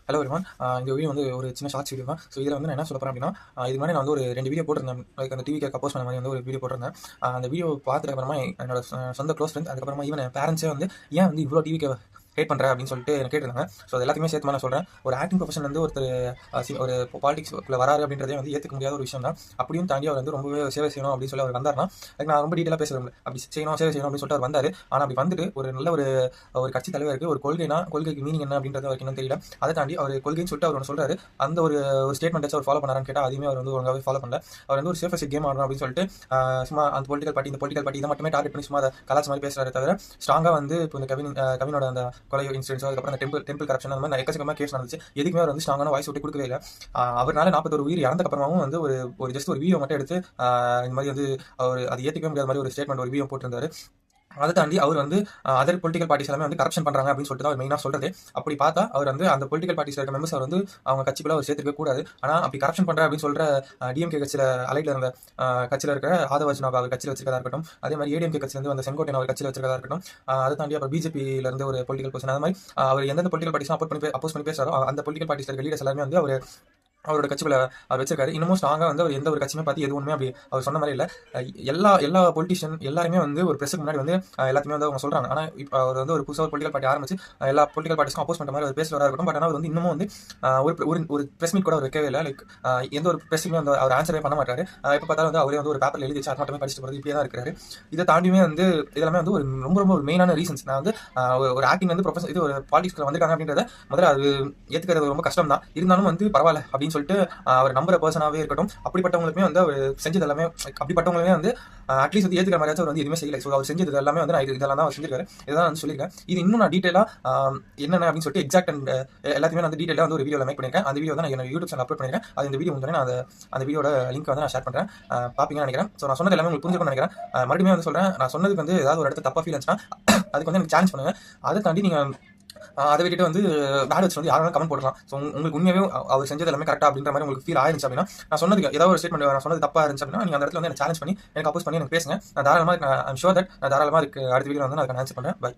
Hello everyone. இந்த video வந்து ஒரு சின்ன ஷார்ட்ஸ் வீடியோ தான். ஸோ இதில் வந்து நான் என்ன சொல்ல போகிறேன் அப்படின்னா, இதுக்கு முன்னாடி நான் வந்து ஒரு 2 வீடியோ போட்டிருந்தேன். லைக் அந்த டிவி கேக் அப்போஸ் பண்ண மாதிரி வந்து ஒரு வீடியோ போட்டிருந்தேன். அந்த வீடியோ பார்த்துட்டு அப்புறமா என்னோட சொந்த க்ளோஸ் ஃப்ரெண்ட்ஸ், அதுக்கப்புறமா ஈவன் என் பேரண்ட்ஸே வந்து ஏன் வந்து இவ்வளோ டிவி ஹேட் பண்ணுற அப்படின்னு சொல்லிட்டு எனக்கு கேட்டிருந்தாங்க. ஸோ அது எல்லாத்தையுமே சேர்த்து நான் சொல்கிறேன். ஒரு ஆக்டிங் ப்ரொஃபஷன் வந்து ஒருத்தர் ஒரு பாலிடிக்ஸ்ல வராரு அப்படின்றதே வந்து ஏற்றுக்க முடியாத ஒரு விஷயம் தான். அப்படியும் தாண்டி அவர் வந்து ரொம்பவே சேவை செய்யணும் அப்படின்னு சொல்லி அவர் வந்தார்னா, லைக் நான் ரொம்ப டீட்டெயிலாக பேசுகிறேன். அப்படி செய்யணும், சேவை செய்யணும் அப்படின்னு சொல்லிட்டு அவர் வந்தார். ஆனால் அப்படி வந்துட்டு ஒரு நல்ல ஒரு கட்சி தலைவருக்கு ஒரு கொள்கைக்கு மீனிங் என்ன அப்படின்றது அவருக்கு இன்னும் தெரியல. அதை தாண்டி அவர் கொள்கைன்னு சொல்லிட்டு அவர் ஒன்று சொல்றாரு. அந்த ஒரு ஸ்டேட்மெண்ட் அவர் ஃபாலோ பண்ணாரான்னு கேட்டால் அதையுமே அவர் வந்து ஒழுங்காகவே ஃபாலோ பண்ணல. அவர் வந்து ஒரு சேஃபஸ்ட் கேம் ஆடணும் அப்படின்னு சொல்லிட்டு சும்மா அந்த பொலிட்டிக்கல் பார்ட்டி இந்த பொலிட்டிக்கல் பார்ட்டி இதை மட்டுமே டார்கெட் பண்ணி சும்மா அதை கலாச்சார மாதிரி பேசுறாரு தவிர ஸ்ட்ராங்காக வந்து இப்போ இந்த கவினோட அந்த கொலை இன்சிடென்ட்ஸோ அதுக்கப்புறம் அந்த டெம்பிள் கரப்ஷன் அந்த மாதிரி எக்கச்சக்கமாக கேஸ் நடந்துச்சு. எதுக்குமே அவர் வந்து ஸ்ட்ராங்கான வாய்ஸ் விட்டு கொடுக்கவே இல்லை. அவரால் 41 உயிர் இறந்தக்கப்புறமாவும் வந்து ஒரு ஜஸ்ட் ஒரு வீடியோ மட்டும் எடுத்து இந்த மாதிரி வந்து அவர் அது ஏற்றுக்கவே முடியாத மாதிரி ஒரு ஸ்டேட்மெண்ட் ஒரு வீடியோ போட்டிருந்தாரு. அதை தாண்டி அவர் வந்து அதர் பொலிட்டிக்கல் பார்ட்டிஸ் எல்லாமே வந்து கரப்ஷன் பண்றாங்க அப்படின்னு சொல்லிட்டு அவர் மெயினாக சொல்றது. அப்படி பார்த்தா அவர் வந்து அந்த பொலிட்டிக்கல் பார்ட்டிஸ் இருக்க மெம்பர்ஸ் அவர் வந்து அவங்க கட்சிக்குள்ள அவர் சேர்த்துக்க கூடாது. ஆனால் அப்படி கரப்ஷன் பண்ற அப்படின்னு சொல்ற டிஎம்கே கட்சியில அலைட்ல இருந்த கட்சியில் இருக்கிற ஆதவர்ஜுனா அவர் கட்சியில் வச்சிருக்கதா இருக்கட்டும், அதே மாதிரி ஏடிஎம்கே கட்சியில இருந்து வந்த செங்கோட்டையன் அவர் கட்சியில் வச்சிருக்கதா இருக்கட்டும், அதை தாண்டி அப்புறம் பிஜேபியில இருந்து ஒரு பொலிட்டிக்கல் பர்சன், அது மாதிரி அவர் எந்தெந்த பொலிட்டிக்கல் பார்ட்டிஸ் அப்போஸ் பண்ணி பேசுறாரோ அந்த பொலிட்டிக்கல் பார்ட்டிஸ் இருக்க லீடர்ஸ் எல்லாமே வந்து அவரோட கட்சிக்குள்ள அவர் வச்சிருக்காரு. இன்னமும் ஸ்ட்ராங்காக வந்து அவர் எந்த ஒரு கட்சியுமே பார்த்து எதுவுமே அப்படி அவர் சொன்ன மாதிரி இல்லை. எல்லா பொலிட்டிஷியன் எல்லாருமே வந்து ஒரு ப்ரெஸ்ஸுக்கு முன்னாடி வந்து எல்லாத்தையுமே வந்து அவங்க சொல்றாங்க. ஆனால் இப்போ அவர் வந்து ஒரு புதுசாக ஒரு பொலிட்டிக்கல் பார்ட்டி ஆரம்பிச்சு எல்லா பொலிட்டிக்கல் பார்ட்டிஸ்க்கும் அப்போஸ் பண்ணுற மாதிரி அவர் பேசுறதா இருக்கட்டும். பட் ஆனால் அவர் வந்து இன்னமும் வந்து ஒரு ப்ரெஸ் மீட் கூட அவர் வைக்கவே இல்லை. லைக் எந்த ஒரு ப்ரெஸ்ஸுமே வந்து அவர் ஆன்சரே பண்ண மாட்டாரு. இப்போ பார்த்தாலும் வந்து அவரே வந்து ஒரு பேப்பரில் எழுதி வச்சு அது மட்டுமே படிச்சுட்டு போகிறது இப்படியே தான் இருக்கிறாரு. இதை தாண்டியுமே வந்து இதெல்லாமே வந்து ஒரு ரொம்ப ரொம்ப ஒரு மெயினான ரீசன்ஸ். நான் வந்து ஒரு ஆக்டிங் வந்து ப்ரொஃபஷன் இது ஒரு பாலிடிக்ஸ்ல வந்திருக்காங்க அப்படின்றத முதல்ல அது ஏற்றுக்கிறது ரொம்ப கஷ்டம் தான். இருந்தாலும் வந்து பரவாயில்ல அப்படின்னு சொல்லிட்டு அவர் நம்புற பர்சனாவே இருக்கட்டும், அப்படிப்பட்டவங்களுக்குமே வந்து அவர் செஞ்சது எல்லாமே அப்படிப்பட்டவங்களுமே வந்து அட்லீஸ்ட் வந்து ஏற்றுக்கிற மாதிரியாச்சும் அவர் வந்து எதுவுமே செய்யலை. ஸோ அவர் செஞ்சது எல்லாமே வந்து நான் இதெல்லாம் தான் அவர் செஞ்சிருக்காரு. இதெல்லாம் வந்து சொல்லியிருக்கேன். இது இன்னும் நான் டீட்டெயிலாக என்னென்ன அப்படின்னு சொல்லிட்டு எக்ஸாக்ட் அண்ட் எல்லாத்தையுமே வந்து டீட்டெயிலாக வந்து ஒரு வீடியோவில் மேக் பண்ணியிருக்கேன். அந்த வீடியோ தான் நான் என்னோட யூடியூப் சேனல் அப்லோட் பண்ணியிருக்கேன். அது இந்த வீடியோ முடிஞ்சோடனே நான் அந்த வீடியோட லிங்க் வந்து நான் ஷேர் பண்ணுறேன். பார்ப்பீங்கன்னு நினைக்கிறேன். ஸோ நான் சொன்னது எல்லாமே உங்களுக்கு புரிஞ்சுக்கணும்னு நினைக்கிறேன். மறுபடியும் வந்து சொல்கிறேன், நான் சொன்னதுக்கு வந்து ஏதாவது ஒரு இடத்துல தப்பாக ஃபீல் ஆச்சுன்னா அதுக்கு வந்து எனக்கு சேலஞ்ச் பண்ணுங்க. அதை தாண்டி நீங்கள் அதை விட்டுட்டு வந்து பேட் வச்சு வந்து யாரும் கமெண்ட் போடலாம். ஸோ உங்களுக்கு உண்மையாவே அவர் செஞ்சது எல்லாமே கரெக்டாக அப்படின்ற மாதிரி உங்களுக்கு ஃபீல் ஆயிருந்துச்சு அப்படின்னா, நான் சொன்னதுக்கு ஏதாவது ஒரு ஸ்டேட்மெண்ட் நான் சொன்னது தப்பாக இருந்துச்சு அப்படின்னா நீங்கள் அந்த இடத்துல வந்து எனக்கு சேலஞ்ச் பண்ணி எனக்கு அப்போஸ் பண்ணி எனக்கு பேசுங்க. நான் தாராளமாக ஐம் ஷூர் தட் நான் தாராளமாக அடுத்த வீடியோ வந்து நான் ஆன்சர் பண்ணுறேன். பை.